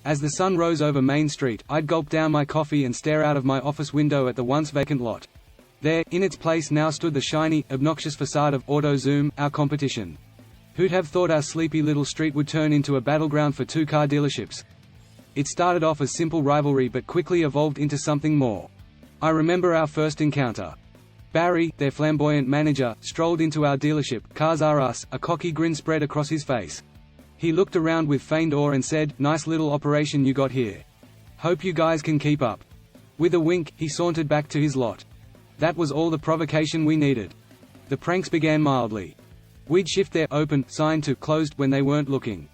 As the sun rose over Main Street, I'd gulp down my coffee and stare out of my office window at the once vacant lot. There, in its place now stood the shiny, obnoxious facade of AutoZoom, our competition. Who'd have thought our sleepy little street would turn into a battleground for two-car dealerships? It started off as simple rivalry but quickly evolved into something more. I remember our first encounter. Barry, their flamboyant manager, strolled into our dealership, Cars R Us, a cocky grin spread across his face. He looked around with feigned awe and said, "Nice little operation you got here. Hope you guys can keep up." With a wink, he sauntered back to his lot. That was all the provocation we needed. The pranks began mildly. We'd shift their "open" sign to "closed" when they weren't looking.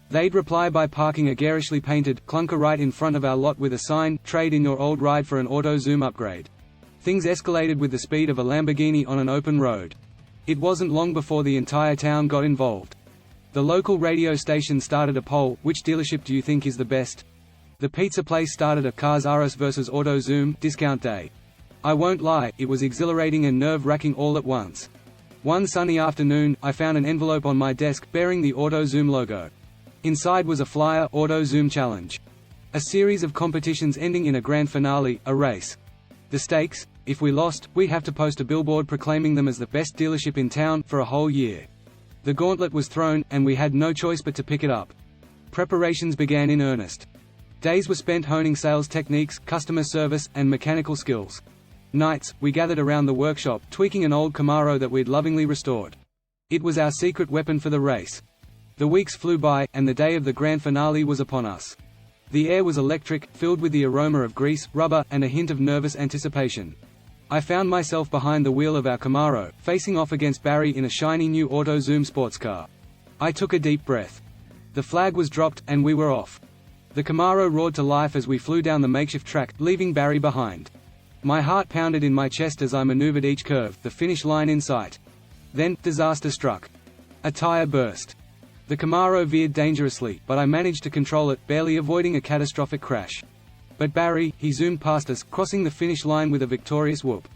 They'd reply by parking a garishly painted clunker right in front of our lot with a sign, "Trade in your old ride for an AutoZoom upgrade." Things escalated with the speed of a Lamborghini on an open road. It wasn't long before the entire town got involved. The local radio station started a poll, "Which dealership do you think is the best?" The pizza place started a Cars R Us vs AutoZoom discount day. I won't lie, it was exhilarating and nerve-wracking all at once. One sunny afternoon, I found an envelope on my desk bearing the AutoZoom logo. Inside was a flyer, AutoZoom Challenge. A series of competitions ending in a grand finale, a race. The stakes? If we lost, we'd have to post a billboard proclaiming them as the best dealership in town, for a whole year. The gauntlet was thrown, and we had no choice but to pick it up. Preparations began in earnest. Days were spent honing sales techniques, customer service, and mechanical skills. Nights, we gathered around the workshop, tweaking an old Camaro that we'd lovingly restored. It was our secret weapon for the race. The weeks flew by, and the day of the grand finale was upon us. The air was electric, filled with the aroma of grease, rubber, and a hint of nervous anticipation. I found myself behind the wheel of our Camaro, facing off against Barry in a shiny new AutoZoom sports car. I took a deep breath. The flag was dropped, and we were off. The Camaro roared to life as we flew down the makeshift track, leaving Barry behind. My heart pounded in my chest as I maneuvered each curve, the finish line in sight. Then, disaster struck. A tire burst. The Camaro veered dangerously, but I managed to control it, barely avoiding a catastrophic crash. But Barry, he zoomed past us, crossing the finish line with a victorious whoop.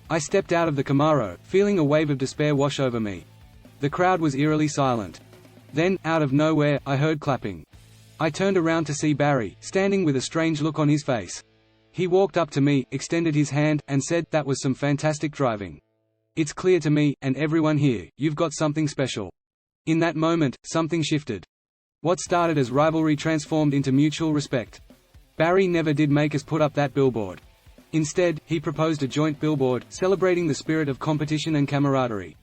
I stepped out of the Camaro, feeling a wave of despair wash over me. The crowd was eerily silent. Then, out of nowhere, I heard clapping. I turned around to see Barry, standing with a strange look on his face. He walked up to me, extended his hand, and said, "That was some fantastic driving. It's clear to me, and everyone here, you've got something special." In that moment, something shifted. What started as rivalry transformed into mutual respect. Barry never did make us put up that billboard. Instead, he proposed a joint billboard, celebrating the spirit of competition and camaraderie.